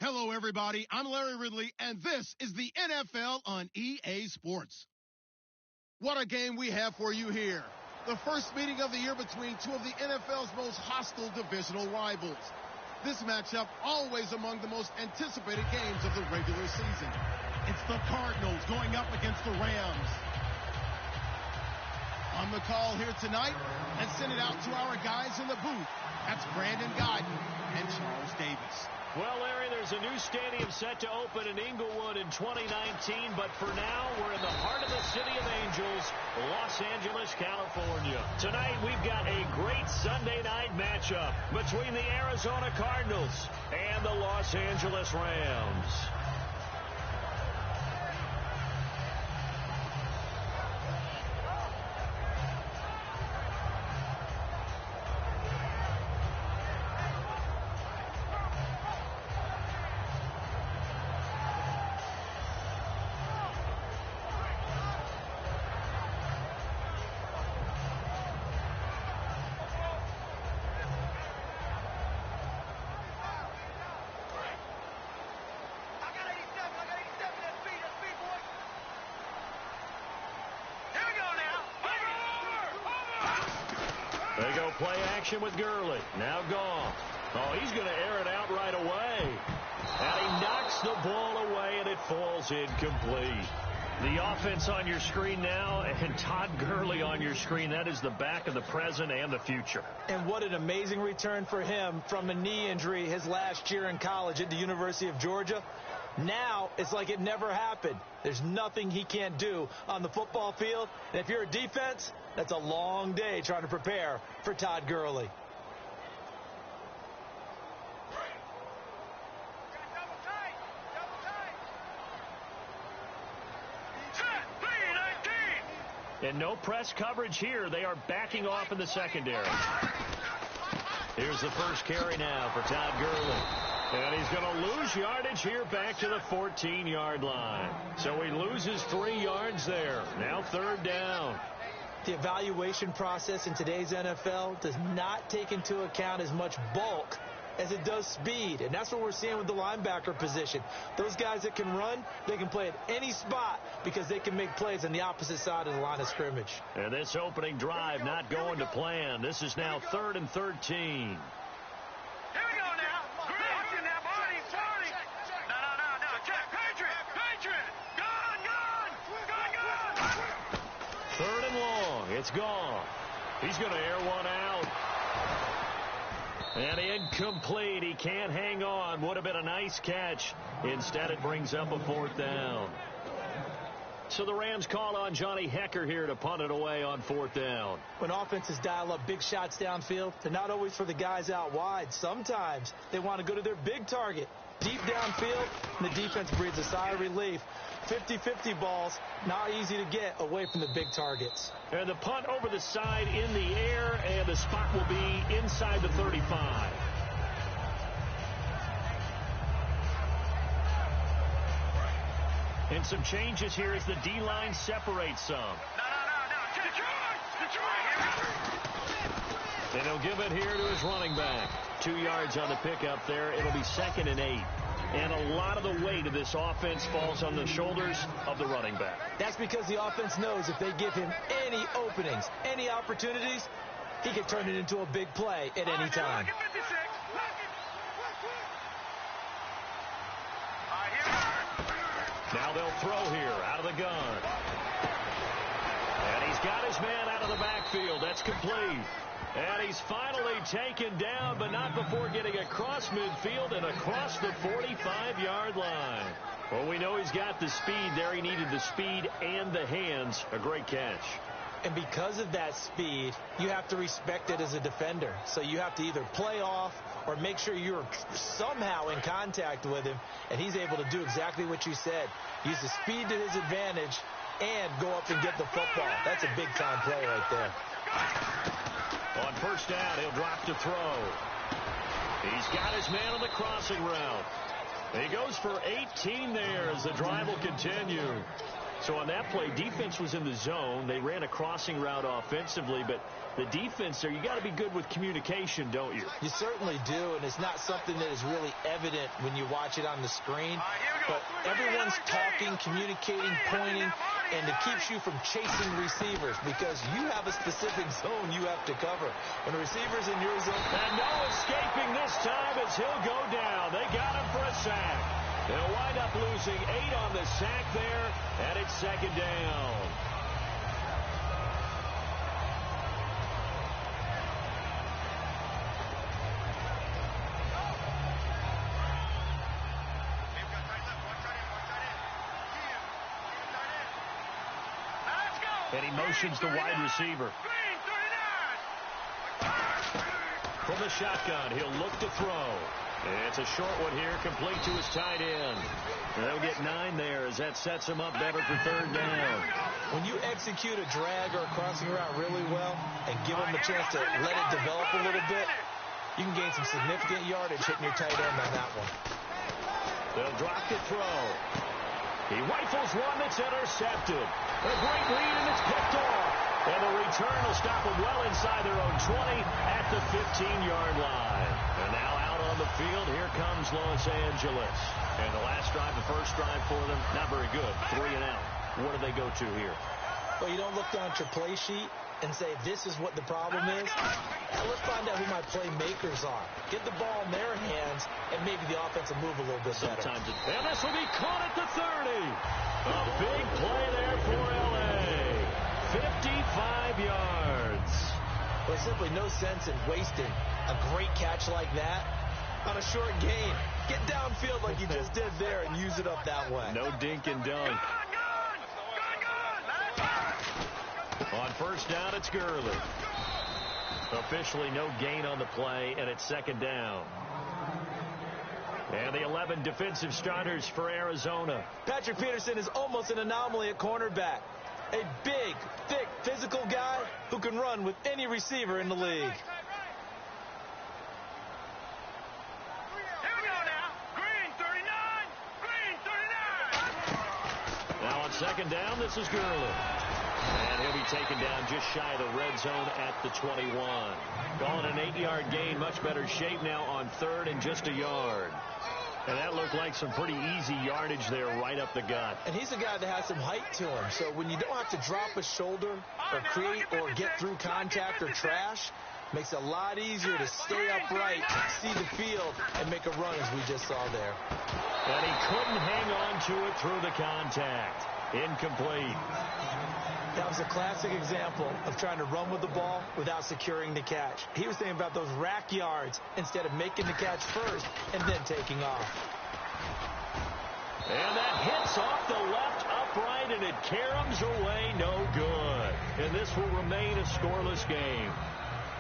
Hello, everybody. I'm Larry Ridley, and this is the NFL on EA Sports. What a game we have for you here. The first meeting of the year between two of the NFL's most hostile divisional rivals. This matchup always among the most anticipated games of the regular season. It's the Cardinals going up against the Rams. On the call here tonight and send it out to our guys in the booth. That's Brandon Guyton and Charles Davis. Well, Larry, there's a new stadium set to open in Inglewood in 2019, but for now, we're in the heart of the City of Angels, Los Angeles, California. Tonight, we've got a great Sunday night matchup between the Arizona Cardinals and the Los Angeles Rams. They go play action with Gurley. Now gone. Oh, he's going to air it out right away. And he knocks the ball away, and it falls incomplete. The offense on your screen now, and Todd Gurley on your screen. That is the back of the present and the future. And what an amazing return for him from a knee injury his last year in college at the University of Georgia. Now it's like it never happened. There's nothing he can't do on the football field. And if you're a defense, that's a long day trying to prepare for Todd Gurley. And no press coverage here. They are backing off in the secondary. Here's the first carry now for Todd Gurley. And he's going to lose yardage here back to the 14-yard line. So he loses 3 yards there. Now third down. The evaluation process in today's NFL does not take into account as much bulk as it does speed. And that's what we're seeing with the linebacker position. Those guys that can run, they can play at any spot because they can make plays on the opposite side of the line of scrimmage. And this opening drive not going to plan. This is now 3rd and 13. Third and long. It's gone. He's going to air one out. And incomplete. He can't hang on. Would have been a nice catch. Instead, it brings up a 4th down. So the Rams call on Johnny Hecker here to punt it away on 4th down. When offenses dial up big shots downfield, they're not always for the guys out wide. Sometimes they want to go to their big target. Deep downfield, and the defense breathes a sigh of relief. 50-50 balls, not easy to get away from the big targets. And the punt over the side in the air, and the spot will be inside the 35. And some changes here as the D-line separates some. And he'll give it here to his running back. 2 yards on the pickup there. It'll be 2nd and 8. And a lot of the weight of this offense falls on the shoulders of the running back. That's because the offense knows if they give him any openings, any opportunities, he can turn it into a big play at any time. Now they'll throw here out of the gun. And he's got his man out of the backfield. That's complete. And he's finally taken down, but not before getting across midfield and across the 45-yard line. Well, we know he's got the speed there. He needed the speed and the hands. A great catch. And because of that speed, you have to respect it as a defender. So you have to either play off or make sure you're somehow in contact with him. And he's able to do exactly what you said. Use the speed to his advantage and go up and get the football. That's a big-time play right there. On first down, he'll drop to throw. He's got his man on the crossing route. He goes for 18 there as the drive will continue. So on that play, defense was in the zone. They ran a crossing route offensively, but the defense there, you got to be good with communication, don't you? You certainly do, and it's not something that is really evident when you watch it on the screen. But everyone's talking, communicating, pointing, and it keeps you from chasing receivers because you have a specific zone you have to cover. When a receiver's in your zone. And no escaping this time as he'll go down. They got him for a sack. They'll wind up losing 8 on the sack there, and it's second down. And he motions the wide receiver. From the shotgun, he'll look to throw. It's a short one here, complete to his tight end. They'll get 9 there as that sets him up better for third down. When you execute a drag or a crossing route really well and give him a chance to let it develop a little bit, you can gain some significant yardage hitting your tight end on that one. They'll drop the throw. He rifles one that's intercepted. A great lead, and it's picked off. And the return will stop them well inside their own 20 at the 15-yard line. And now out on the field, here comes Los Angeles. And the last drive, the first drive for them, not very good. 3 and out. What do they go to here? Well, you don't look down at your play sheet and say, this is what the problem is. Now let's find out who my playmakers are. Get the ball in their hands, and maybe the offense will move a little bit better. And this will be caught at the 30. A big play there for L.A. 55 yards. There's simply no sense in wasting a great catch like that on a short gain. Get downfield like you just did there and use it up that way. No dink and dunk. On first down, it's Gurley. Officially no gain on the play, and it's second down. And the 11 defensive starters for Arizona. Patrick Peterson is almost an anomaly at cornerback. A big, thick, physical guy who can run with any receiver in the league. Here we go now. Green 39. Green 39. Now on second down, this is Gurley. And he'll be taken down just shy of the red zone at the 21. Calling an 8-yard gain, much better shape now on third and just a yard. And that looked like some pretty easy yardage there right up the gut. And he's a guy that has some height to him. So when you don't have to drop a shoulder or create or get through contact or trash, makes it a lot easier to stay upright, see the field, and make a run as we just saw there. And he couldn't hang on to it through the contact. Incomplete. That was a classic example of trying to run with the ball without securing the catch. He was thinking about those rack yards instead of making the catch first and then taking off. And that hits off the left upright, and it caroms away no good. And this will remain a scoreless game.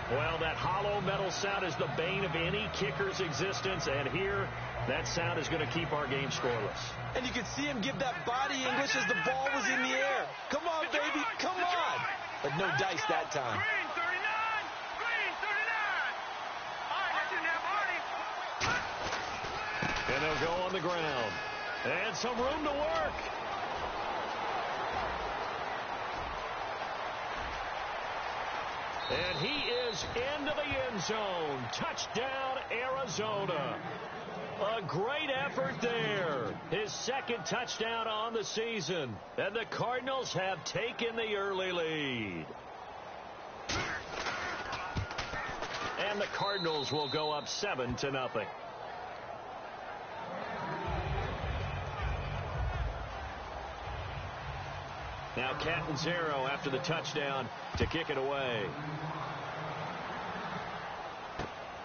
Well, that hollow metal sound is the bane of any kicker's existence, and here, that sound is going to keep our game scoreless. And you could see him give that body English as the ball was in the air. Come on, baby, come on. But no dice that time. Green 39. Green 39. All right, that's in there, Marty. And they'll go on the ground. And some room to work. And he is into the end zone. Touchdown, Arizona. A great effort there. His second touchdown on the season. And the Cardinals have taken the early lead. And the Cardinals will go up 7-0. Now Catanzaro after the touchdown to kick it away.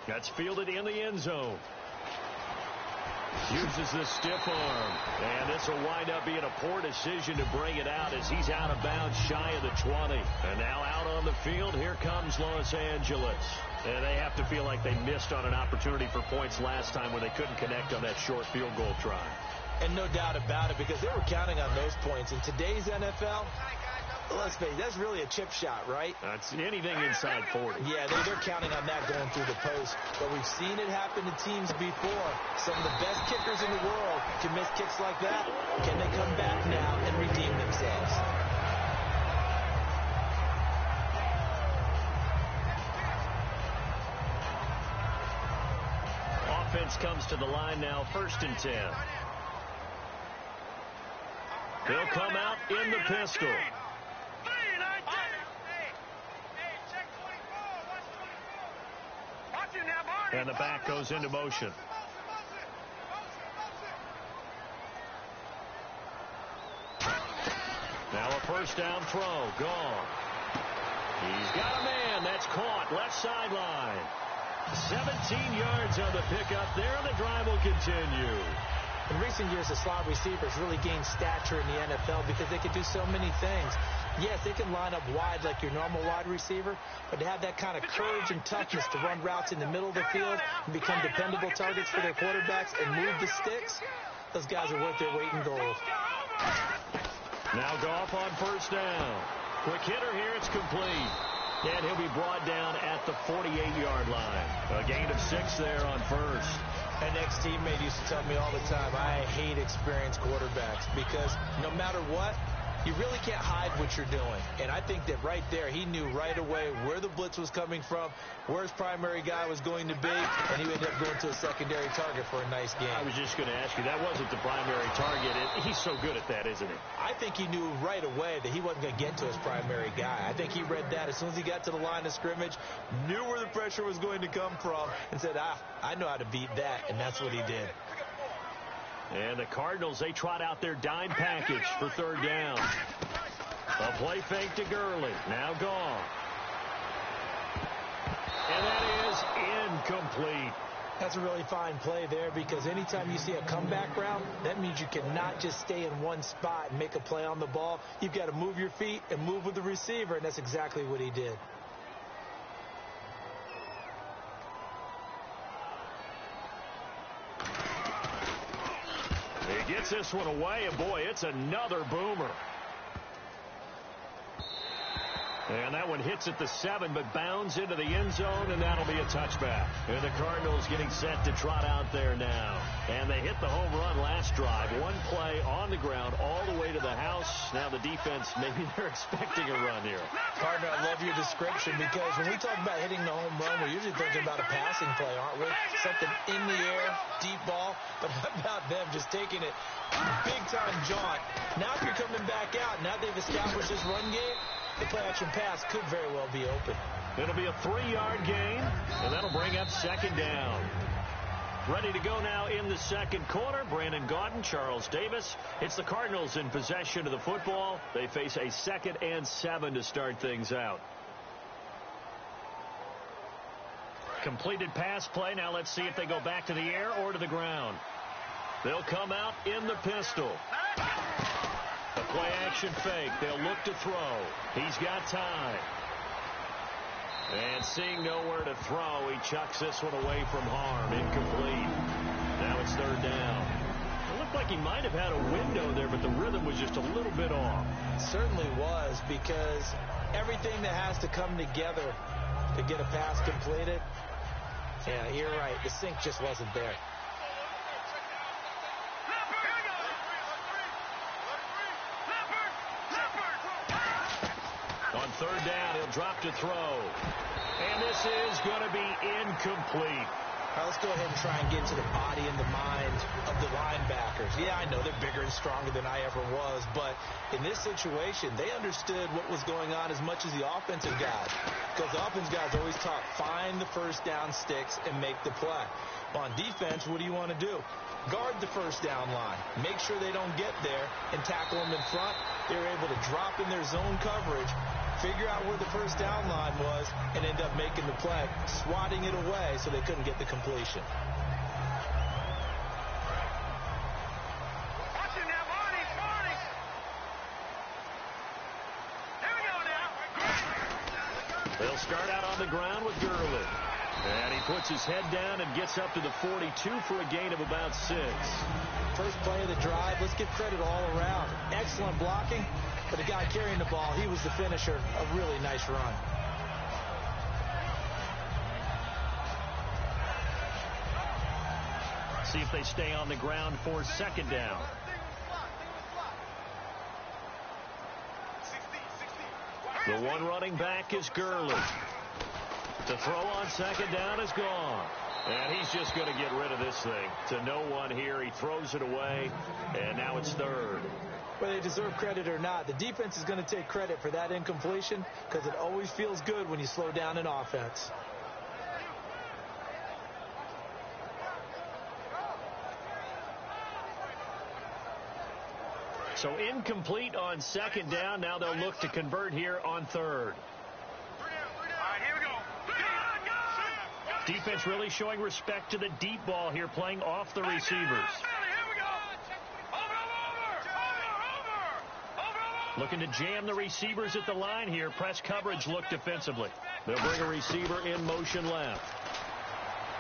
That's fielded in the end zone. Uses the stiff arm. And this will wind up being a poor decision to bring it out as he's out of bounds shy of the 20. And now out on the field, here comes Los Angeles. And they have to feel like they missed on an opportunity for points last time when they couldn't connect on that short field goal try. And no doubt about it, because they were counting on those points. In today's NFL, let's face it, that's really a chip shot, right? That's anything inside 40. Yeah, they're counting on that going through the post. But we've seen it happen to teams before. Some of the best kickers in the world can miss kicks like that. Can they come back now and redeem them? themselves. Offense comes to the line now, 1st and 10. They'll come out in the pistol. And the back goes into motion. Now a 1st down throw. Gone. He's got a man. That's caught. Left sideline. 17 yards on the pickup there, and the drive will continue. In recent years, the slot receivers really gained stature in the NFL because they can do so many things. Yes, they can line up wide like your normal wide receiver, but to have that kind of courage and toughness to run routes in the middle of the field and become dependable targets for their quarterbacks and move the sticks, those guys are worth their weight in gold. Now Goff on 1st down. Quick hitter here. It's complete. And he'll be brought down at the 48-yard line. A gain of 6 there on 1st. An ex-teammate used to tell me all the time, I hate experienced quarterbacks because no matter what, you really can't hide what you're doing. And I think that right there, he knew right away where the blitz was coming from, where his primary guy was going to be, and he ended up going to a secondary target for a nice game. I was just going to ask you, that wasn't the primary target. He's so good at that, isn't he? I think he knew right away that he wasn't going to get to his primary guy. I think he read that as soon as he got to the line of scrimmage, knew where the pressure was going to come from, and said, I know how to beat that, and that's what he did. And the Cardinals, they trot out their dime package for 3rd down. A play fake to Gurley. Now gone. And that is incomplete. That's a really fine play there because anytime you see a comeback route, that means you cannot just stay in one spot and make a play on the ball. You've got to move your feet and move with the receiver, and that's exactly what he did. He gets this one away, and boy, it's another boomer. And that one hits at the 7, but bounds into the end zone, and that'll be a touchback. And the Cardinals getting set to trot out there now. And they hit the home run last drive. One play on the ground all the way to the house. Now the defense, maybe they're expecting a run here. Partner, I love your description because when we talk about hitting the home run, we're usually thinking about a passing play, aren't we? Something in the air, deep ball. But how about them just taking it big-time jaunt? Now if you're coming back out, now they've established this run game, the play-action pass could very well be open. It'll be a 3-yard gain, and that'll bring up 2nd down. Ready to go now in the 2nd quarter. Brandon Gaudin, Charles Davis. It's the Cardinals in possession of the football. They face a 2nd and 7 to start things out. Completed pass play. Now let's see if they go back to the air or to the ground. They'll come out in the pistol. A play-action fake. They'll look to throw. He's got time. And seeing nowhere to throw, he chucks this one away from harm. Incomplete. Now it's 3rd down. It looked like he might have had a window there, but the rhythm was just a little bit off. It certainly was because everything that has to come together to get a pass completed, yeah, you're right. The sync just wasn't there. On 3rd down, he'll drop to throw. And this is going to be incomplete. All right, let's go ahead and try and get into the body and the mind of the linebackers. Yeah, I know they're bigger and stronger than I ever was, but in this situation, they understood what was going on as much as the offensive guys. Because the offensive guys always talk, find the 1st down sticks and make the play. On defense, what do you want to do? Guard the 1st down line. Make sure they don't get there and tackle them in front. They were able to drop in their zone coverage, figure out where the 1st down line was, and end up making the play, swatting it away so they couldn't get the completion. They'll start out on the ground with Gurley. And he puts his head down and gets up to the 42 for a gain of about 6. First play of the drive, let's give credit all around. Excellent blocking, but the guy carrying the ball, he was the finisher. A really nice run. See if they stay on the ground for 2nd down. The one running back is Gurley. The throw on second down is gone. And he's just going to get rid of this thing to no one here. He throws it away, and now it's third. Whether they deserve credit or not, the defense is going to take credit for that incompletion because it always feels good when you slow down an offense. So incomplete on second down. Now they'll look to convert here on third. All right, here we go. Defense really showing respect to the deep ball here, playing off the receivers. Here we go. Over. Looking to jam the receivers at the line here. Press coverage look defensively. They'll bring a receiver in motion left.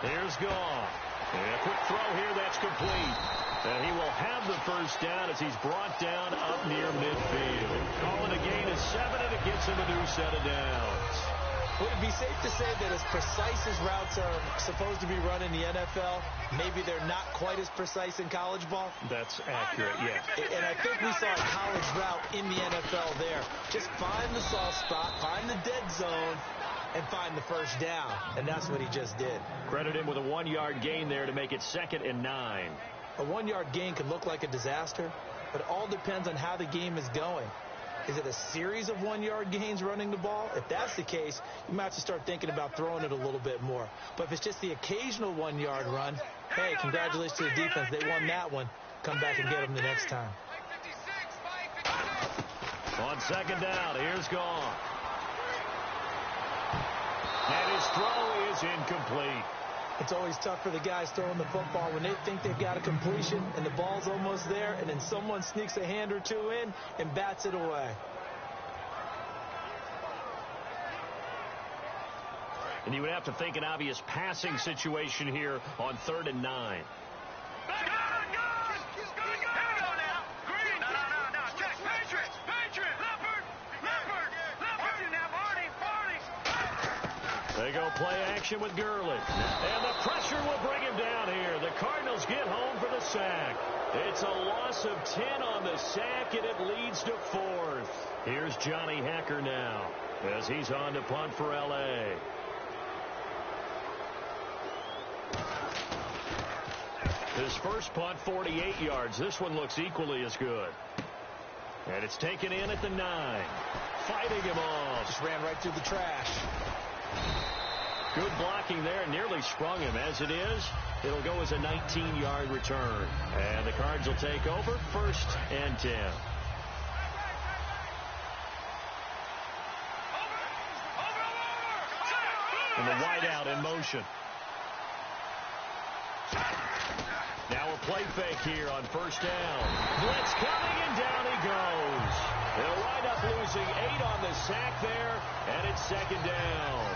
Here's Goff. And a quick throw here, that's complete. And he will have the first down as he's brought down up near midfield. Calling a gain of 7, and it gets him a new set of downs. Would it be safe to say that as precise as routes are supposed to be run in the NFL, maybe they're not quite as precise in college ball? That's accurate, yes. And I think we saw a college route in the NFL there. Just find the soft spot, find the dead zone, and find the first down. And that's what he just did. Credit him with a 1-yard gain there to make it 2nd and 9. A 1-yard gain can look like a disaster, but it all depends on how the game is going. Is it a series of 1-yard gains running the ball? If that's the case, you might have to start thinking about throwing it a little bit more. But if it's just the occasional 1-yard run, hey, congratulations to the defense. They won that one. Come back and get them the next time. On second down, here's Goff. And his throw is incomplete. It's always tough for the guys throwing the football when they think they've got a completion and the ball's almost there, and then someone sneaks a hand or two in and bats it away. And you would have to think an obvious passing situation here on 3rd and 9. They go play action with Gurley. And the pressure will bring him down here. The Cardinals get home for the sack. It's a loss of 10 on the sack, and it leads to 4th. Here's Johnny Hecker now as he's on to punt for L.A. His first punt, 48 yards. This one looks equally as good. And it's taken in at the 9. Fighting him off. Just ran right through the trash. Good blocking there, nearly sprung him. As it is, it'll go as a 19-yard return. And the Cards will take over 1st and 10. And the wideout in motion. Now a play fake here on 1st down. Blitz coming, and down he goes. They'll wind up losing 8 on the sack there, and it's 2nd down.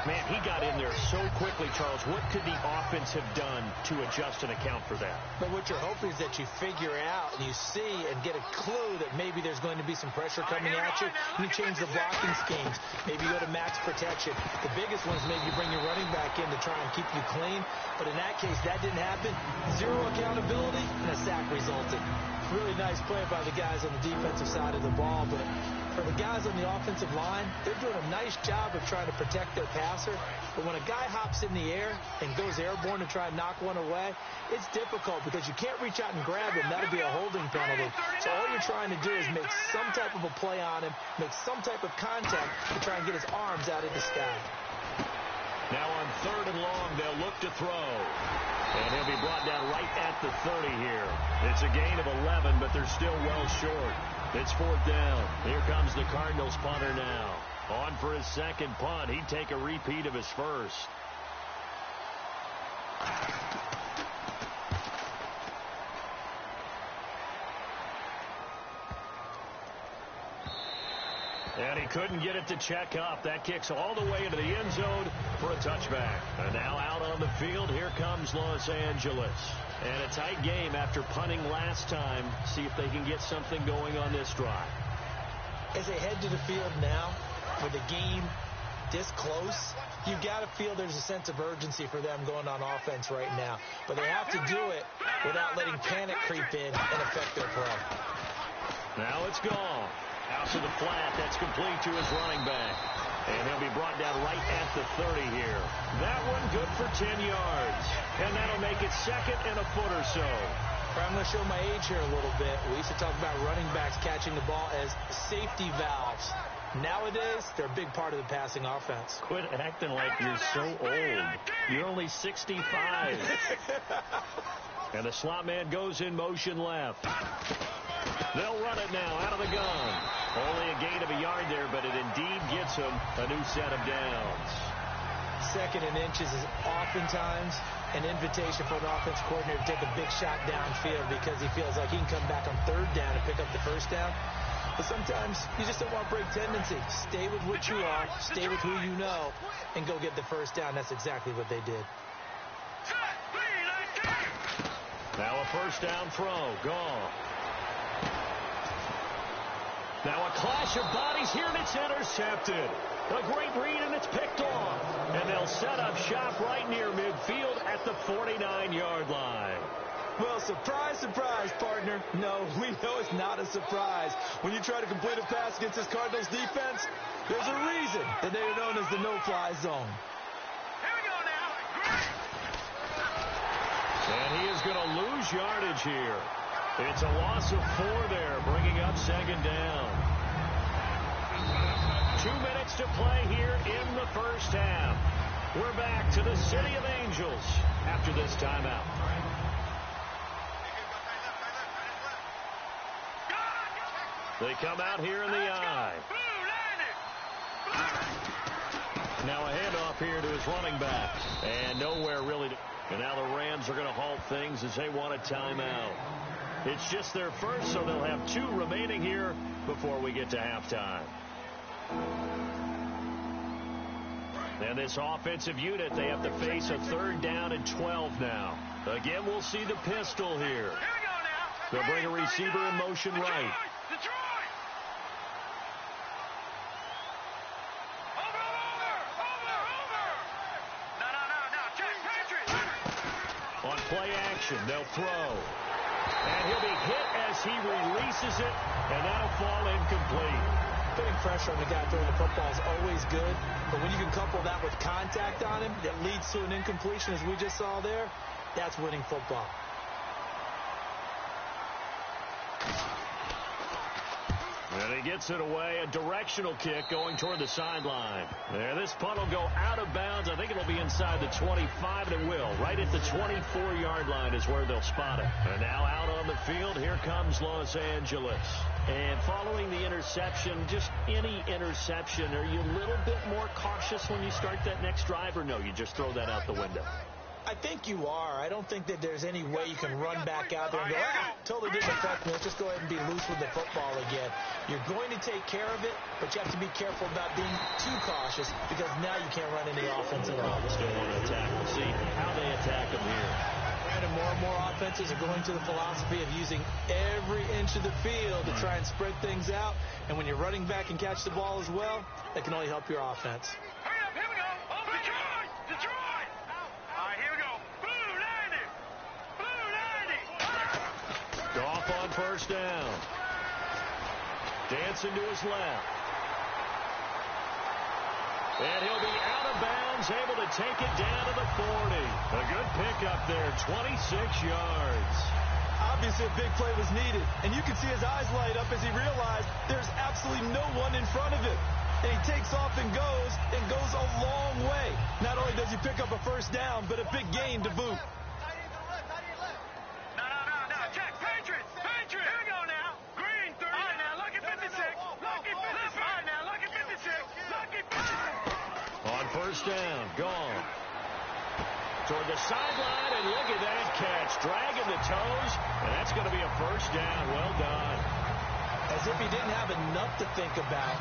Man, he got in there so quickly, Charles. What could the offense have done to adjust and account for that? But what you're hoping is that you figure out and you see and get a clue that maybe there's going to be some pressure coming at you. And you change the blocking schemes. Maybe you go to max protection. The biggest one is maybe you bring your running back in to try and keep you clean. But in that case, that didn't happen. 0 accountability and a sack resulted. Really nice play by the guys on the defensive side of the ball, but for the guys on the offensive line, they're doing a nice job of trying to protect their passer. But when a guy hops in the air and goes airborne to try and knock one away, it's difficult because you can't reach out and grab him. That'll be a holding penalty. So all you're trying to do is make some type of a play on him, make some type of contact to try and get his arms out of the sky. Now on 3rd and long, they'll look to throw. And he'll be brought down right at the 30 here. It's a gain of 11, but they're still well short. It's 4th down. Here comes the Cardinals punter now. On for his 2nd punt. He'd take a repeat of his first. And he couldn't get it to check up. That kicks all the way into the end zone for a touchback. And now out on the field, here comes Los Angeles. And a tight game after punting last time. See if they can get something going on this drive. As they head to the field now, with the game this close, you've got to feel there's a sense of urgency for them going on offense right now. But they have to do it without letting panic creep in and affect their play. Now it's gone. Out to the flat. That's complete to his running back. And he'll be brought down right at the 30 here. That one good for 10 yards. And that'll make it second and a foot or so. I'm going to show my age here a little bit. We used to talk about running backs catching the ball as safety valves. Nowadays, they're a big part of the passing offense. Quit acting like you're so old. You're only 65. And the slot man goes in motion left. They'll run it now out of the gun. Only a gain of a yard there, but it indeed gets him a new set of downs. Second and inches is oftentimes an invitation for an offense coordinator to take a big shot downfield because he feels like he can come back on third down and pick up the first down. But sometimes you just don't want to break tendency. Stay with what you are, stay with who you know, and go get the first down. That's exactly what they did. Now a first down throw. Gone. Now a clash of bodies here, and it's intercepted. A great read, and it's picked off. And they'll set up shop right near midfield at the 49-yard line. Well, surprise, surprise, partner. No, we know it's not a surprise. When you try to complete a pass against this Cardinals defense, there's a reason that they are known as the no-fly zone. Here we go now. And he is going to lose yardage here. It's a loss of 4 there, bringing up second down. 2 minutes to play here in the first half. We're back to the City of Angels after this timeout. They come out here in the eye. Now a handoff here to his running back. And nowhere really to... And now the Rams are going to halt things as they want a timeout. It's just their first, so they'll have 2 remaining here before we get to halftime. And this offensive unit, they have to face a 3rd down and 12 now. Again, we'll see the pistol here. They'll bring a receiver in motion right. On play action, they'll throw. And he'll be hit as he releases it, and that'll fall incomplete. Putting pressure on the guy throwing the football is always good, but when you can couple that with contact on him that leads to an incompletion, as we just saw there, that's winning football. And he gets it away, a directional kick going toward the sideline. There, this punt will go out of bounds. I think it'll be inside the 25, and it will. Right at the 24-yard line is where they'll spot it. And now out on the field, here comes Los Angeles. And following the interception, just any interception, are you a little bit more cautious when you start that next drive, or no, you just throw that out the window? I think you are. I don't think that there's any way you can run back out there and go, totally didn't affect me. Let's just go ahead and be loose with the football again. You're going to take care of it, but you have to be careful about being too cautious because now you can't run any offense at all. Still want to attack. We'll see how they attack them here. And more offenses are going to the philosophy of using every inch of the field to try and spread things out. And when you're running back and catch the ball as well, that can only help your offense. Hurry up, here we go. Detroit! Detroit! All right, here we go. Blue 90! Blue 90! Goff on first down. Dancing to his left. And he'll be out of bounds, able to take it down to the 40. A good pickup there, 26 yards. Obviously, a big play was needed, and you can see his eyes light up as he realized there's absolutely no one in front of him. And he takes off and goes a long way. Not only does he pick up a first down, but a big gain to boot. No, check. Patriots! Here we go now. Green 30. All right, now, lucky 56. Lucky 56. All right, now, lucky 56. Lucky 56. On first down, gone. Toward the sideline, and look at that catch. Dragging the toes, and that's going to be a first down. Well done. As if he didn't have enough to think about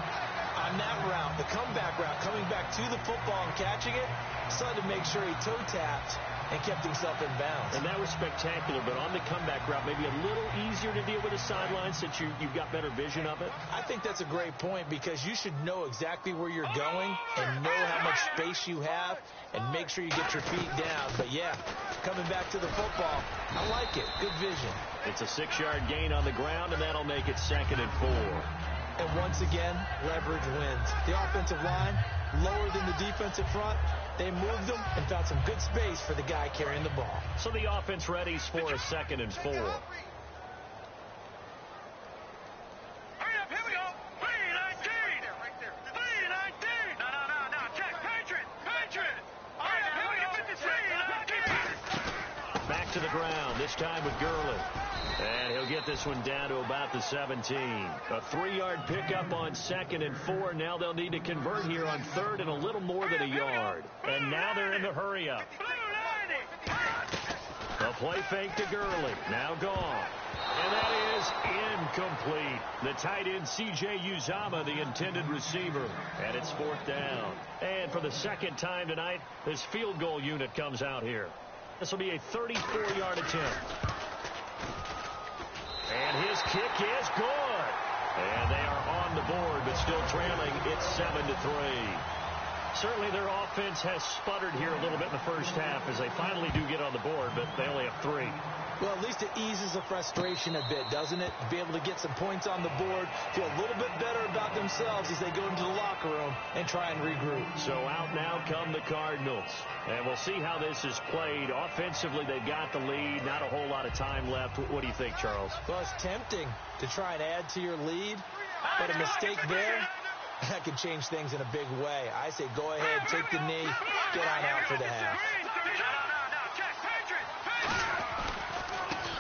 on that route, the comeback route, coming back to the football and catching it, decided to make sure he toe-tapped and kept himself in bounds. And that was spectacular, but on the comeback route, maybe a little easier to deal with the sideline since you've got better vision of it? I think that's a great point because you should know exactly where you're going and know how much space you have and make sure you get your feet down. But, yeah, coming back to the football, I like it. Good vision. It's a 6-yard gain on the ground, and that'll make it 2nd and 4. And once again, leverage wins. The offensive line, lower than the defensive front. They moved them and found some good space for the guy carrying the ball. So the offense readies for a 2nd and 4. Hurry up, here we go. 3-19. Right there. 3-19. No. Check. Patriots. Hurry up, here we go. 3-19. Back to the ground, this time with Gurley. And he'll get this one down to about the 17. A 3-yard pickup on 2nd and 4. Now they'll need to convert here on 3rd and a little more than a yard. And now they're in the hurry-up. A play fake to Gurley. Now gone. And that is incomplete. The tight end, C.J. Uzomah, the intended receiver. And it's 4th down. And for the 2nd time tonight, this field goal unit comes out here. This will be a 34-yard attempt. And his kick is good. And they are on the board, but still trailing. It's 7-3. Certainly their offense has sputtered here a little bit in the first half as they finally do get on the board, but they only have 3. Well, at least it eases the frustration a bit, doesn't it? Be able to get some points on the board, feel a little bit better about themselves as they go into the locker room and try and regroup. So out now come the Cardinals. And we'll see how this is played. Offensively, they've got the lead. Not a whole lot of time left. What do you think, Charles? Well, it's tempting to try and add to your lead, but a mistake there, that could change things in a big way. I say go ahead, take the knee, get on out for the half.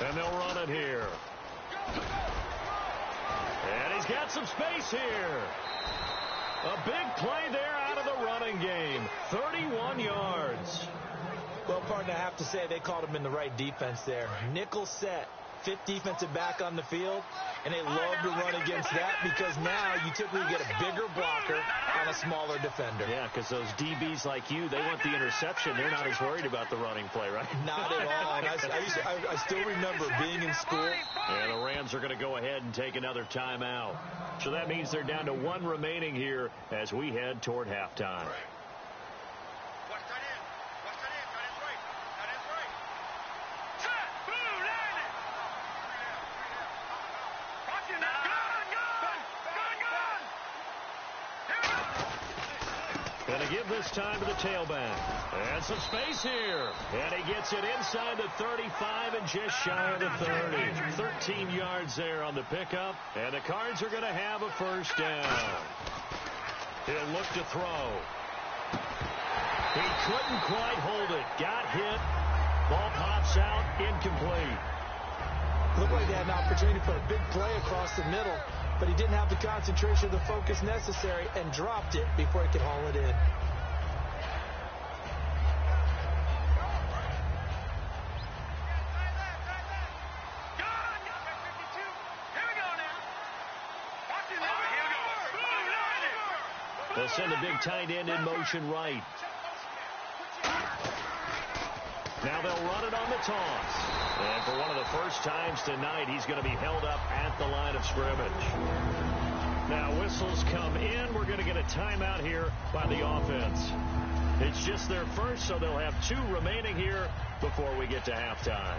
And they'll run it here. And he's got some space here. A big play there out of the running game. 31 yards. Well, partner, I have to say they called him in the right defense there. Nickel set. 5th defensive back on the field, and they love to run against that because now you typically get a bigger blocker on a smaller defender. Yeah, because those DBs like you, they want the interception. They're not as worried about the running play, right? Not at all. And I still remember being in school. And the Rams are going to go ahead and take another timeout. So that means they're down to 1 remaining here as we head toward halftime. Going to give this time to the tailback. And some space here. And he gets it inside the 35 and just shy of the 30. 13 yards there on the pickup. And the Cards are going to have a first down. He'll look to throw. He couldn't quite hold it. Got hit. Ball pops out. Incomplete. Looked like they had an opportunity to put a big play across the middle, but he didn't have the concentration or the focus necessary and dropped it before he could haul it in. They'll send a big tight end in motion right. Now they'll run it on the toss. And for one of the first times tonight, he's going to be held up at the line of scrimmage. Now whistles come in. We're going to get a timeout here by the offense. It's just their first, so they'll have 2 remaining here before we get to halftime.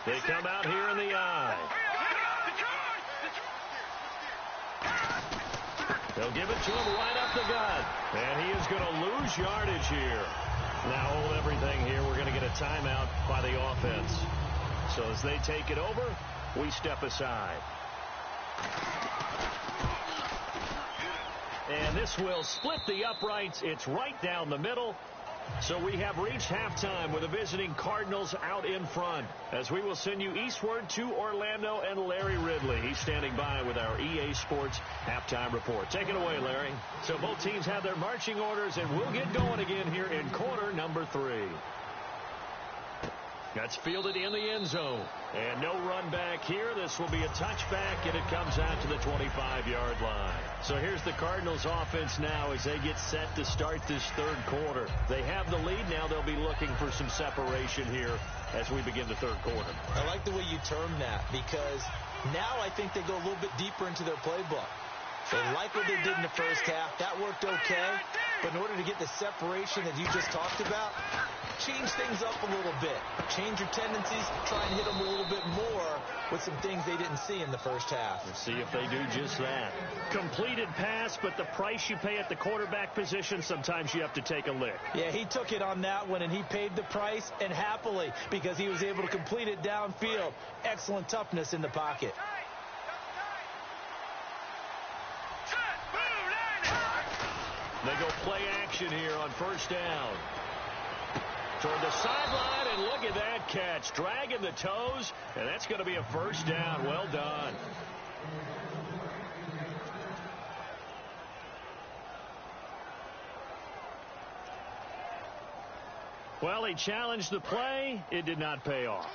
They come out here in the eye. They'll give it to him right up the gut. And he is going to lose yardage here. Now hold everything here. We're going to get a timeout by the offense. So as they take it over, we step aside. And this will split the uprights. It's right down the middle. So we have reached halftime with the visiting Cardinals out in front as we will send you eastward to Orlando and Larry Ridley. He's standing by with our EA Sports halftime report. Take it away, Larry. So both teams have their marching orders, and we'll get going again here in quarter number 3. That's fielded in the end zone. And no run back here. This will be a touchback, and it comes out to the 25-yard line. So here's the Cardinals offense now as they get set to start this third quarter. They have the lead. Now they'll be looking for some separation here as we begin the third quarter. I like the way you term that because now I think they go a little bit deeper into their playbook. They like what they did in the first half. That worked okay. But in order to get the separation that you just talked about, change things up a little bit. Change your tendencies, try and hit them a little bit more with some things they didn't see in the first half. Let's see if they do just that. Completed pass, but the price you pay at the quarterback position, sometimes you have to take a lick. Yeah, he took it on that one, and he paid the price, and happily, because he was able to complete it downfield. Excellent toughness in the pocket. They go play action here on first down. Toward the sideline, and look at that catch. Dragging the toes, and that's going to be a first down. Well done. Well, he challenged the play. It did not pay off.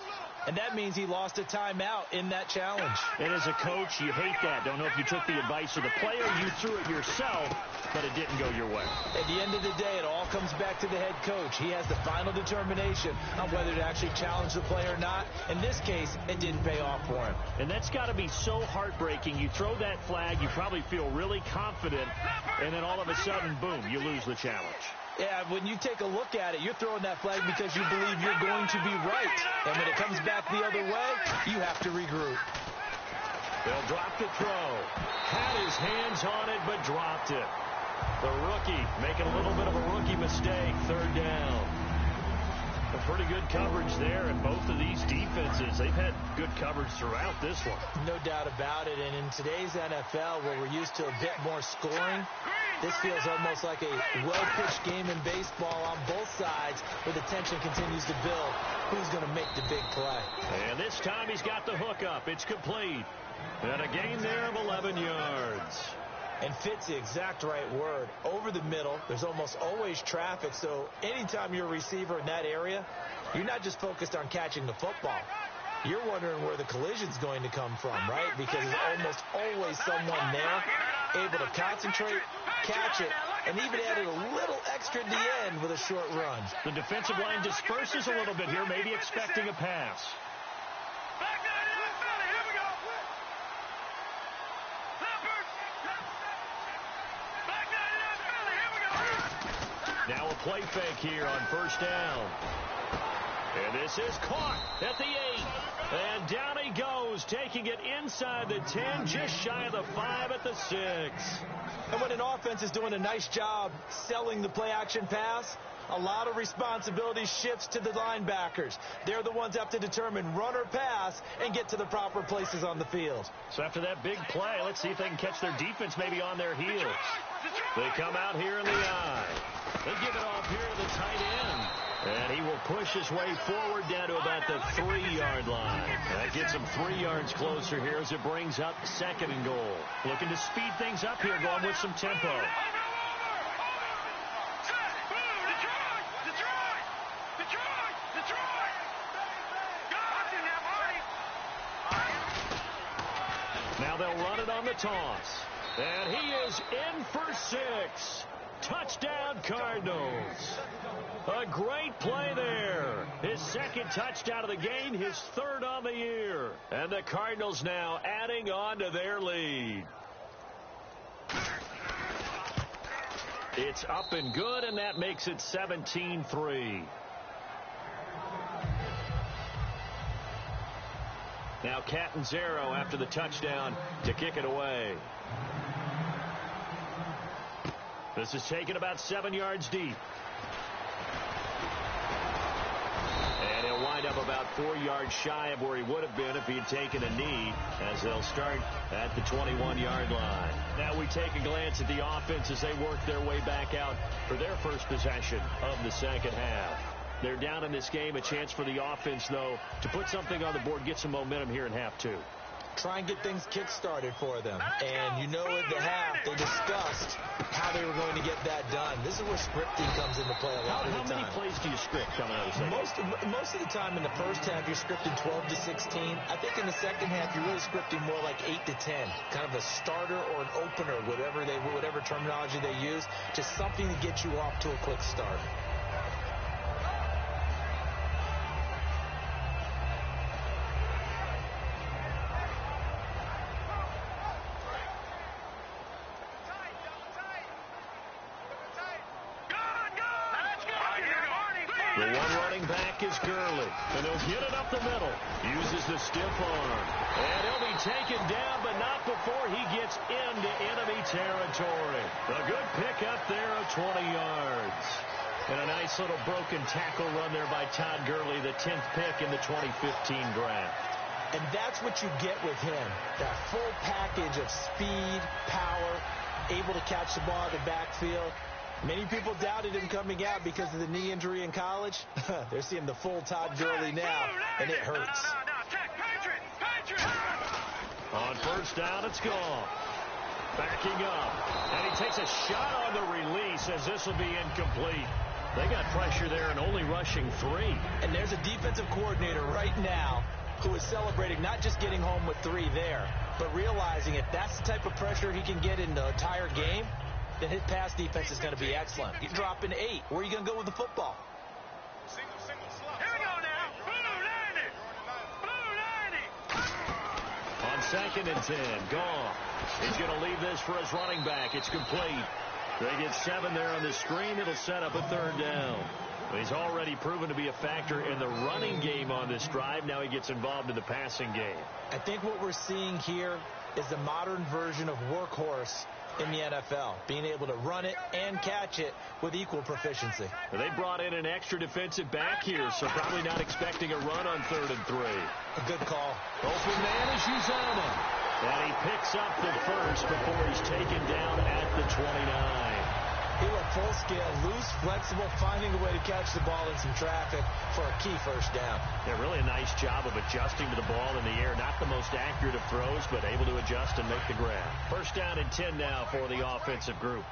And that means he lost a timeout in that challenge. And as a coach, you hate that. Don't know if you took the advice of the player, you threw it yourself, but it didn't go your way. At the end of the day, it all comes back to the head coach. He has the final determination on whether to actually challenge the play or not. In this case, it didn't pay off for him. And that's got to be so heartbreaking. You throw that flag, you probably feel really confident, and then all of a sudden, boom, you lose the challenge. Yeah, when you take a look at it, you're throwing that flag because you believe you're going to be right. And when it comes back the other way, you have to regroup. They'll drop the throw. Had his hands on it, but dropped it. The rookie making a little bit of a rookie mistake. Third down. A pretty good coverage there, and both of these defenses, they've had good coverage throughout this one. No doubt about it, and in today's NFL, where we're used to a bit more scoring, this feels almost like a well-pitched game in baseball on both sides, where the tension continues to build. Who's going to make the big play? And this time he's got the hook up. It's complete. And a gain there of 11 yards. And fits the exact right word. Over the middle, there's almost always traffic, so anytime you're a receiver in that area, you're not just focused on catching the football. You're wondering where the collision's going to come from, right? Because there's almost always someone there able to concentrate, catch it, and even added a little extra at the end with a short run. The defensive line disperses a little bit here, maybe expecting a pass. Now a play fake here on first down. And this is caught at the 8. And down he goes, taking it inside the 10, just shy of the 5 at the 6. And when an offense is doing a nice job selling the play-action pass, a lot of responsibility shifts to the linebackers. They're the ones that have to determine run or pass and get to the proper places on the field. So after that big play, let's see if they can catch their defense maybe on their heels. They come out here in the eye. They give it off here to the tight end. And he will push his way forward down to about the 3-yard line. That gets him 3 yards closer here as it brings up 2nd and goal. Looking to speed things up here, going with some tempo. Now they'll run it on the toss. And he is in for 6. Touchdown, Cardinals. A great play there. His 2nd touchdown of the game, his 3rd on the year. And the Cardinals now adding on to their lead. It's up and good, and that makes it 17-3. Now Catanzaro after the touchdown to kick it away. This is taken about 7 yards deep. And he'll wind up about 4 yards shy of where he would have been if he had taken a knee, as they'll start at the 21-yard line. Now we take a glance at the offense as they work their way back out for their first possession of the second half. They're down in this game. A chance for the offense, though, to put something on the board, get some momentum here in half 2. Try and get things kick-started for them. And you know at the half, they discussed how they were going to get that done. This is where scripting comes into play a lot of the time. How many plays do you script coming out of the second? Most of the time in the first half, you're scripting 12 to 16. I think in the second half, you're really scripting more like 8 to 10. Kind of a starter or an opener, whatever terminology they use. Just something to get you off to a quick start. The one running back is Gurley, and he'll get it up the middle. Uses the stiff arm, and he'll be taken down, but not before he gets into enemy territory. A good pickup there of 20 yards. And a nice little broken tackle run there by Todd Gurley, the 10th pick in the 2015 draft. And that's what you get with him, that full package of speed, power, able to catch the ball in the backfield. Many people doubted him coming out because of the knee injury in college. They're seeing the full Todd Gurley now, and it hurts. On first down, it's gone. Backing up, and he takes a shot on the release as this will be incomplete. They got pressure there and only rushing 3. And there's a defensive coordinator right now who is celebrating not just getting home with 3 there, but realizing if that's the type of pressure he can get in the entire game, then his pass defense is going to be excellent. He's dropping 8. Where are you going to go with the football? Here we go now. Blue 90. On 2nd and 10, gone. He's going to leave this for his running back. It's complete. They get 7 there on the screen. It'll set up a 3rd down. He's already proven to be a factor in the running game on this drive. Now he gets involved in the passing game. I think what we're seeing here is the modern version of workhorse in the NFL, being able to run it and catch it with equal proficiency. They brought in an extra defensive back here, so probably not expecting a run on 3rd and 3. A good call. Open man is Uzomah. And he picks up the first before he's taken down at the 29. He went full scale, loose, flexible, finding a way to catch the ball in some traffic for a key first down. Yeah, really a nice job of adjusting to the ball in the air. Not the most accurate of throws, but able to adjust and make the grab. First down and 10 now for the offensive group.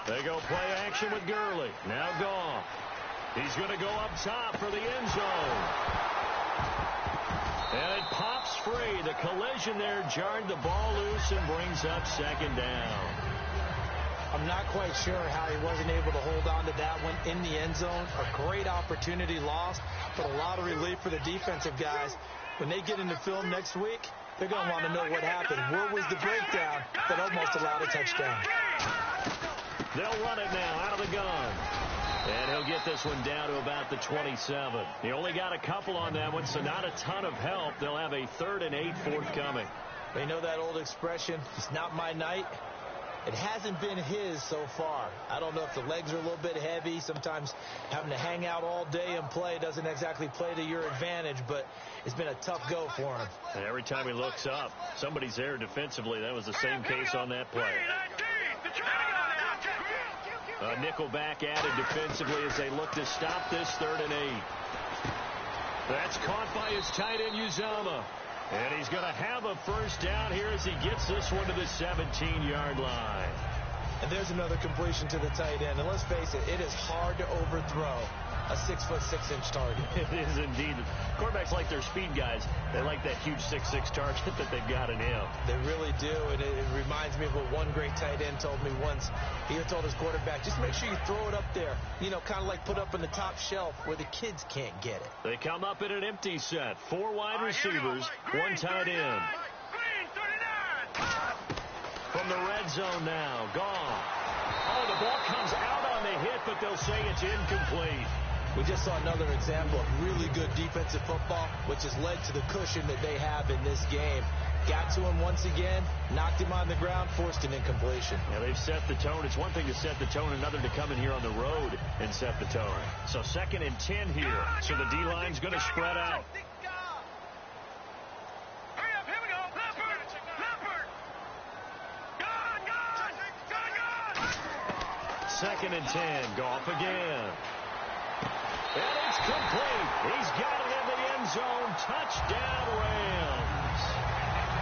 They go play action with Gurley. Now gone. He's going to go up top for the end zone. And it pops free. The collision there jarred the ball loose and brings up 2nd down. I'm not quite sure how he wasn't able to hold on to that one in the end zone. A great opportunity lost, but a lot of relief for the defensive guys. When they get into film next week, they're going to want to know what happened. Where was the breakdown that almost allowed a touchdown? They'll run it now out of the gun. And he'll get this one down to about the 27. He only got a couple on that one, so not a ton of help. They'll have a 3rd and 8 forthcoming. They know that old expression, it's not my night. It hasn't been his so far. I don't know if the legs are a little bit heavy. Sometimes having to hang out all day and play doesn't exactly play to your advantage, but it's been a tough go for him. And every time he looks up, somebody's there defensively. That was the same case on that play. A nickelback added defensively as they look to stop this 3rd and 8. That's caught by his tight end, Uzomah. And he's going to have a first down here as he gets this one to the 17-yard line. And there's another completion to the tight end. And let's face it, it is hard to overthrow a 6'6" target. It is indeed. Quarterbacks like their speed guys. They like that huge 6'6" target that they've got in him. They really do, and it reminds me of what one great tight end told me once. He told his quarterback, just make sure you throw it up there. You know, kind of like put up in the top shelf where the kids can't get it. They come up in an empty set. 4 wide receivers, 1 tight end. From the red zone now, gone. Oh, the ball comes out on the hit, but they'll say it's incomplete. We just saw another example of really good defensive football, which has led to the cushion that they have in this game. Got to him once again, knocked him on the ground, forced an incompletion. Yeah, they've set the tone. It's one thing to set the tone, another to come in here on the road and set the tone. So 2nd and 10 here. So the D-line's going to spread out. Hurry up, here we go. Leopard. Gone. 2nd and 10. Goff again. And it's complete. He's got it in the end zone. Touchdown, Rams.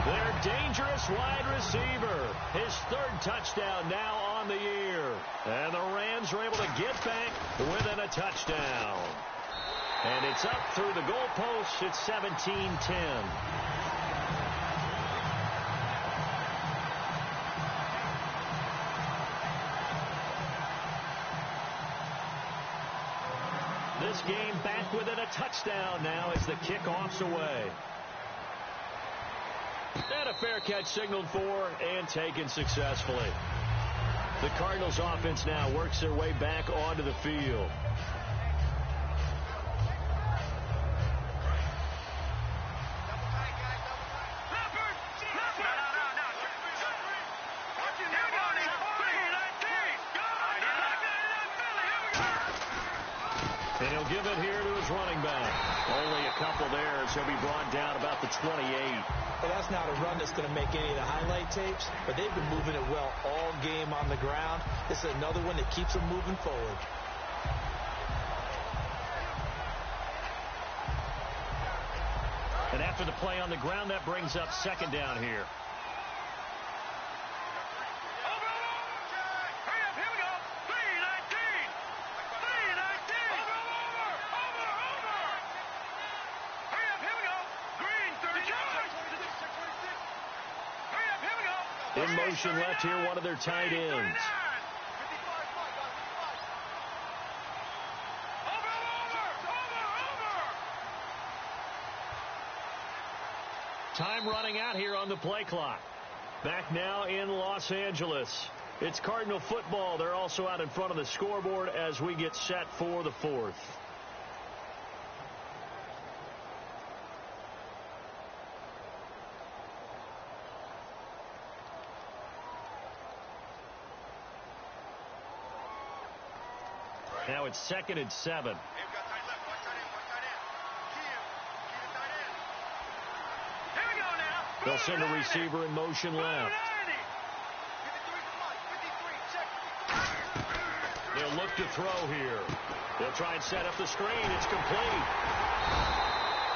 Their dangerous wide receiver. His 3rd touchdown now on the year. And the Rams are able to get back within a touchdown. And it's up through the goalposts. It's 17-10. This game back within a touchdown now as the kickoff's away. And a fair catch signaled for and taken successfully. The Cardinals offense now works their way back onto the field. And he'll give it here to his running back. Only a couple there, so he'll be brought down about the 28. Well, that's not a run that's going to make any of the highlight tapes, but they've been moving it well all game on the ground. This is another one that keeps them moving forward. And after the play on the ground, that brings up second down here. In motion left here, one of their tight ends. Time running out here on the play clock. Back now in Los Angeles. It's Cardinal football. They're also out in front of the scoreboard as we get set for the fourth. Now it's 2nd and 7. They'll send a receiver in motion left. They'll look to throw here. They'll try and set up the screen. It's complete.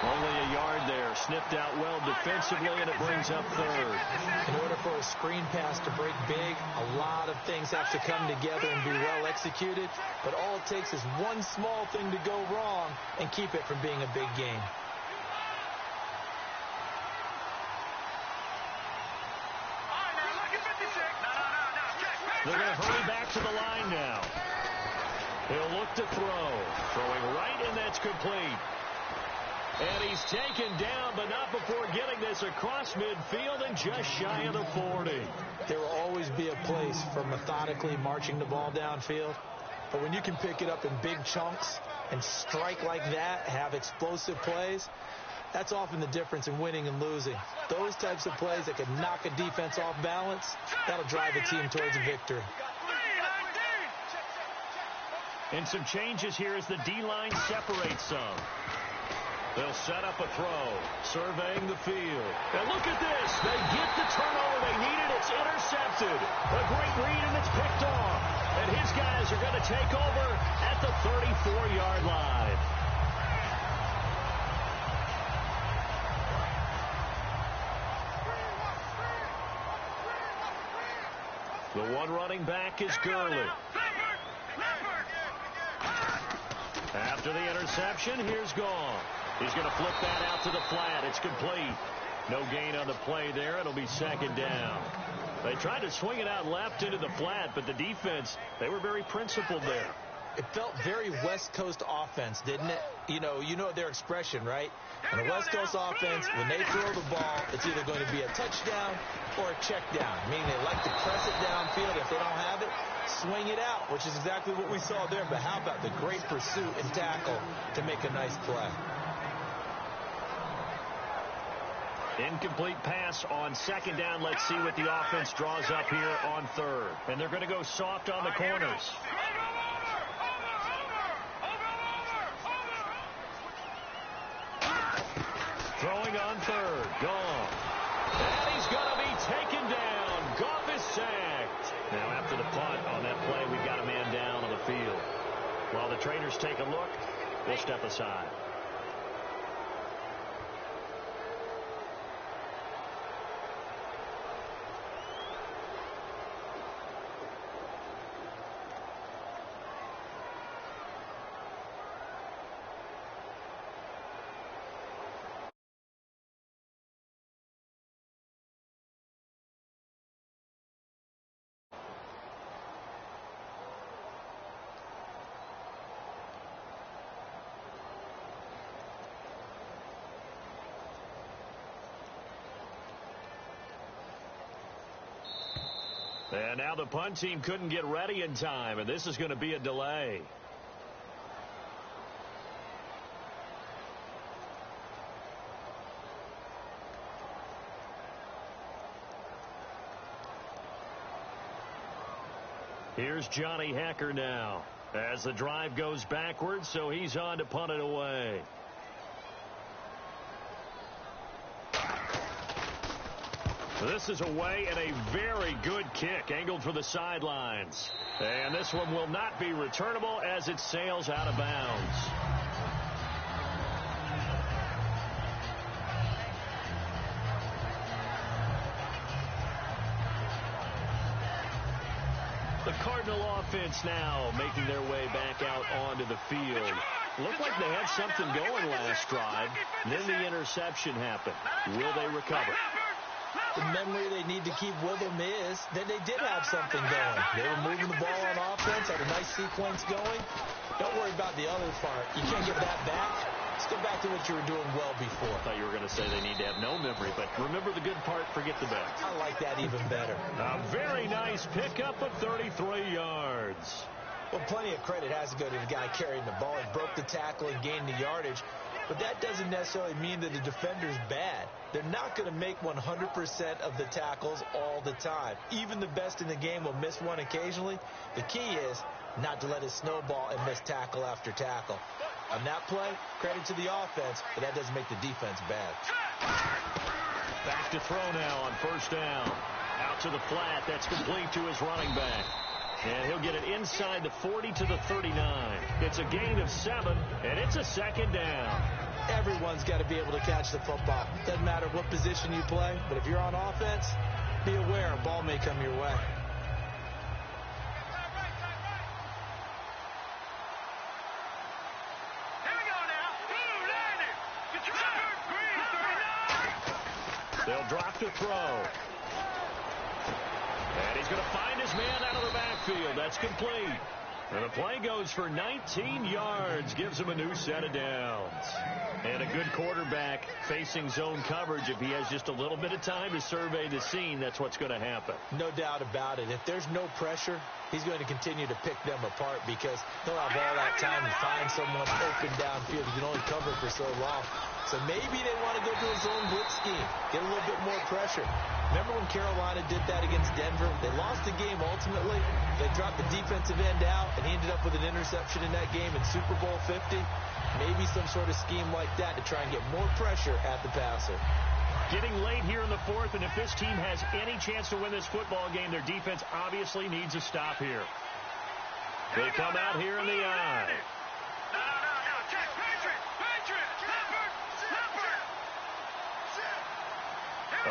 Only a yard there. Sniffed out well defensively, and it brings up third. In order for a screen pass to break big, a lot of things have to come together and be well executed. But all it takes is one small thing to go wrong and keep it from being a big game. They're going to hurry back to the line now. He'll look to throw. Throwing right, and that's complete. And he's taken down, but not before getting this across midfield and just shy of the 40. There will always be a place for methodically marching the ball downfield. But when you can pick it up in big chunks and strike like that, have explosive plays, that's often the difference in winning and losing. Those types of plays that can knock a defense off balance, that'll drive a team towards a victory. And some changes here as the D-line separates some. They'll set up a throw, surveying the field. And look at this. They get the turnover they needed. It's intercepted. A great read, and it's picked off. And his guys are going to take over at the 34-yard line. The one running back is Gurley. After the interception, here's Gone. He's going to flip that out to the flat. It's complete. No gain on the play there. It'll be second down. They tried to swing it out left into the flat, but the defense, they were very principled there. It felt very West Coast offense, didn't it? You know their expression, right? On the West Coast offense, when they throw the ball, it's either going to be a touchdown or a check down, meaning they like to press it downfield. If they don't have it, swing it out, which is exactly what we saw there. But how about the great pursuit and tackle to make a nice play? Incomplete pass on second down. Let's see what the offense draws up here on third. And they're going to go soft on the corners. Throwing on third. Gone. And he's going to be taken down. Goff is sacked. Now after the punt on that play, we've got a man down on the field. While the trainers take a look, we'll step aside. And now the punt team couldn't get ready in time, and this is going to be a delay. Here's Johnny Hacker now as the drive goes backwards, so he's on to punt it away. This is away and a very good kick angled for the sidelines. And this one will not be returnable as it sails out of bounds. The Cardinal offense now making their way back out onto the field. Looked like they had something going last drive. Then the interception happened. Will they recover? The memory they need to keep with them is that they did have something going. They were moving the ball on offense, had a nice sequence going. Don't worry about the other part. You can't get that back. Let's go back to what you were doing well before. I thought you were going to say they need to have no memory, but remember the good part, forget the bad. I like that even better. A very nice pickup of 33 yards. Well, plenty of credit has to go to the guy carrying the ball. He broke the tackle and gained the yardage. But that doesn't necessarily mean that the defender's bad. They're not going to make 100% of the tackles all the time. Even the best in the game will miss one occasionally. The key is not to let it snowball and miss tackle after tackle. On that play, credit to the offense, but that doesn't make the defense bad. Back to throw now on first down. Out to the flat. That's complete to his running back. And he'll get it inside the 40 to the 39. It's a gain of 7, and it's a second down. Everyone's got to be able to catch the football. Doesn't matter what position you play, but if you're on offense, be aware a ball may come your way. Here we go now. Blue landed. Green 39. They'll drop to throw. And he's going to find his man out of the backfield. That's complete. And the play goes for 19 yards, gives him a new set of downs. And a good quarterback facing zone coverage. If he has just a little bit of time to survey the scene, that's what's going to happen. No doubt about it. If there's no pressure, he's going to continue to pick them apart because he'll have all that time to find someone open downfield. He can only cover for so long. So maybe they want to go to a zone blitz scheme, get a little bit more pressure. Remember when Carolina did that against Denver? They lost the game ultimately. They dropped the defensive end out, and he ended up with an interception in that game in Super Bowl 50. Maybe some sort of scheme like that to try and get more pressure at the passer. Getting late here in the fourth, and if this team has any chance to win this football game, their defense obviously needs a stop here. They come out here in the eye. No. Check. Patriot.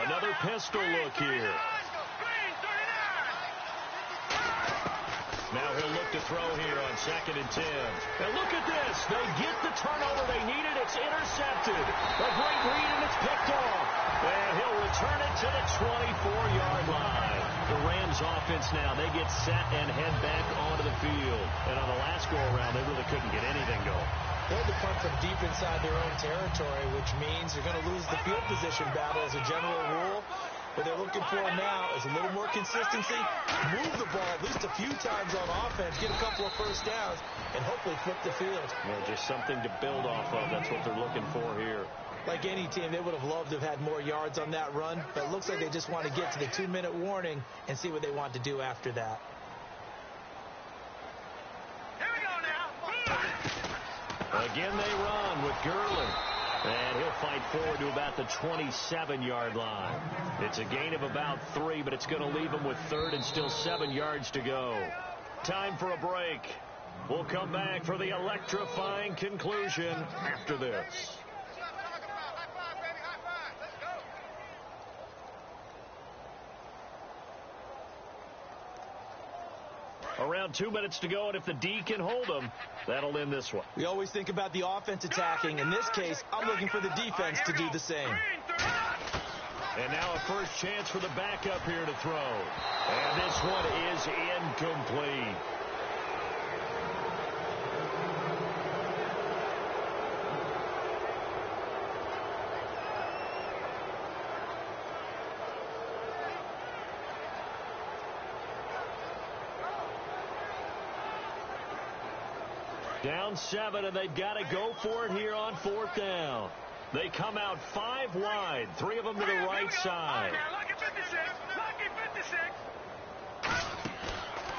Another pistol look here. Green 39. Now he'll look to throw here on 2nd and 10. And look at this. They get the turnover they needed. It's intercepted. A great read, and it's picked off. And he'll return it to the 24-yard line. The Rams offense now, they get set and head back onto the field. And on the last go-around, they really couldn't get anything going. They had to punt from deep inside their own territory, which means they're going to lose the field position battle as a general rule. What they're looking for now is a little more consistency, move the ball at least a few times on offense, get a couple of first downs, and hopefully flip the field. Yeah, just something to build off of. That's what they're looking for here. Like any team, they would have loved to have had more yards on that run, but it looks like they just want to get to the 2-minute warning and see what they want to do after that. Here we go now. Again, they run with Gurley. And he'll fight forward to about the 27-yard line. It's a gain of about 3, but it's going to leave him with 3rd and still 7 yards to go. Time for a break. We'll come back for the electrifying conclusion after this. Around 2 minutes to go, and if the D can hold them, that'll end this one. We always think about the offense attacking. In this case, I'm looking for the defense to do the same. And now a first chance for the backup here to throw. And this one is incomplete. Down 7, and they've got to go for it here on 4th down. They come out 5 wide, 3 of them to the right side. Lucky 56. Lucky 56.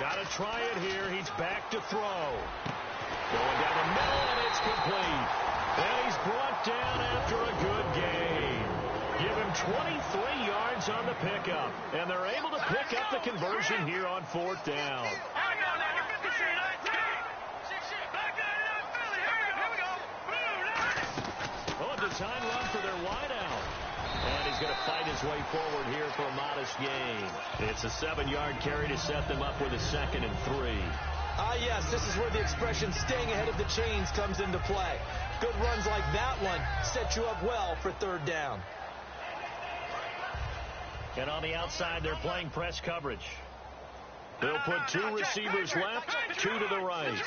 Got to try it here. He's back to throw. Going down the middle, and it's complete. And he's brought down after a good gain. Give him 23 yards on the pickup, and they're able to pick up the conversion here on 4th down. Oh, a design run for their wideout. And he's going to fight his way forward here for a modest gain. It's a 7-yard carry to set them up with a 2nd and 3. Yes, this is where the expression staying ahead of the chains comes into play. Good runs like that one set you up well for 3rd down. And on the outside, they're playing press coverage. They'll put 2 receivers left, 2 to the right.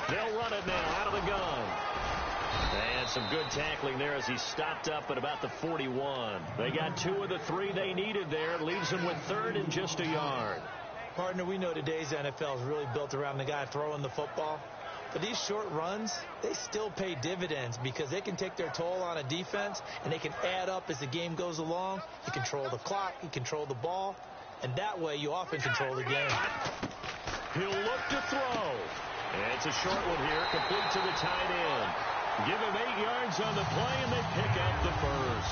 They'll run it now out of the gun. And some good tackling there as he stopped up at about the 41. They got 2 of the 3 they needed there. Leaves them with 3rd and just a yard. Partner, we know today's NFL is really built around the guy throwing the football. But these short runs, they still pay dividends because they can take their toll on a defense, and they can add up as the game goes along. You control the clock, you control the ball, and that way you often control the game. He'll look to throw. And it's a short one here, complete to the tight end. Give him 8 yards on the play, and they pick up the first.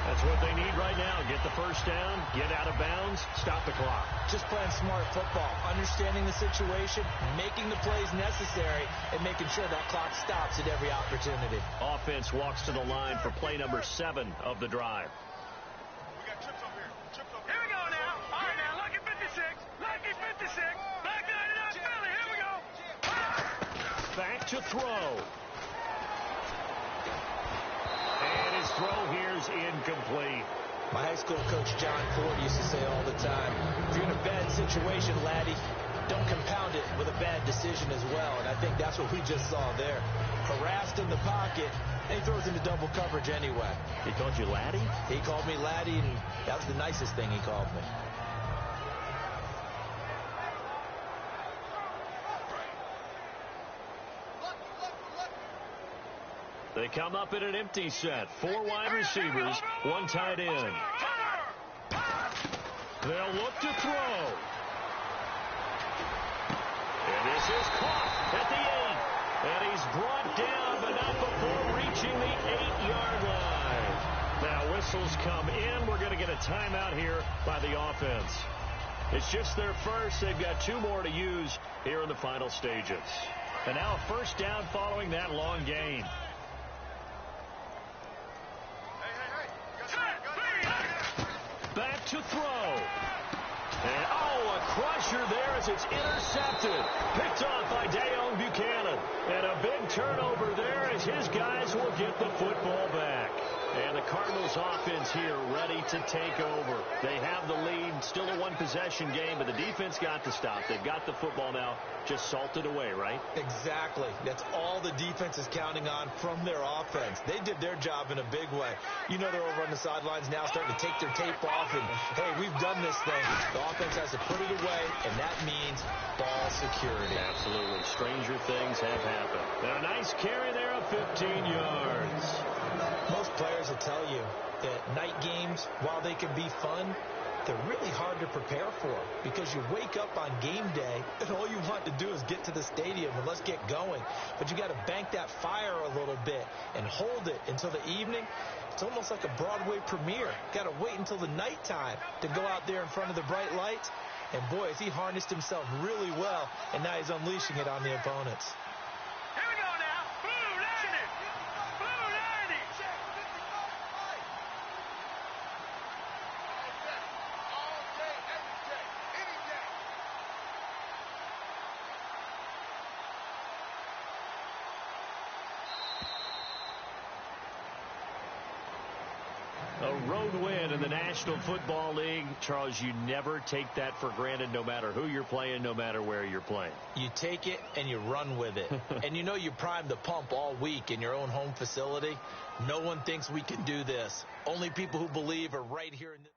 That's what they need right now. Get the first down, get out of bounds, stop the clock. Just playing smart football, understanding the situation, making the plays necessary, and making sure that clock stops at every opportunity. Offense walks to the line for play number 7 of the drive. We got trips over here. Here we go now. All right, now, lucky 56. Lucky 56. Back 99 Philly. Here we go. Back to throw. And his throw here is incomplete. My high school coach, John Ford, used to say all the time, if you're in a bad situation, laddie, don't compound it with a bad decision as well. And I think that's what we just saw there. Harassed in the pocket, and he throws into double coverage anyway. He called you laddie? He called me laddie, and that was the nicest thing he called me. They come up in an empty set. 4 wide receivers, 1 tight end. They'll look to throw. And this is caught at the 8. And he's brought down, but not before reaching the 8-yard line. Now whistles come in. We're going to get a timeout here by the offense. It's just their first. They've got 2 more to use here in the final stages. And now a first down following that long gain. Back to throw. And, a crusher there as it's intercepted. Picked off by Dayon Buchanan. And a big turnover there as his guys will get the football back. And the Cardinals offense here ready to take over. They have the lead, still a 1-possession game, but the defense got to stop. They've got the football now, just salted away, right? Exactly. That's all the defense is counting on from their offense. They did their job in a big way. You know they're over on the sidelines now starting to take their tape off and, hey, we've done this thing. The offense has to put it away, and that means ball security. Absolutely. Stranger things have happened. And a nice carry there of 15 yards. Most players will tell you that night games, while they can be fun, they're really hard to prepare for because you wake up on game day and all you want to do is get to the stadium and let's get going. But you got to bank that fire a little bit and hold it until the evening. It's almost like a Broadway premiere. Got to wait until the nighttime to go out there in front of the bright lights. And boy, has he harnessed himself really well, and now he's unleashing it on the opponents. Here we go now. Blue 90. Blue 90. All day, every day, any day. A road win in the National Football League. Charles, you never take that for granted no matter who you're playing, no matter where you're playing. You take it and you run with it. And you know you primed the pump all week in your own home facility. No one thinks we can do this. Only people who believe are right here in this.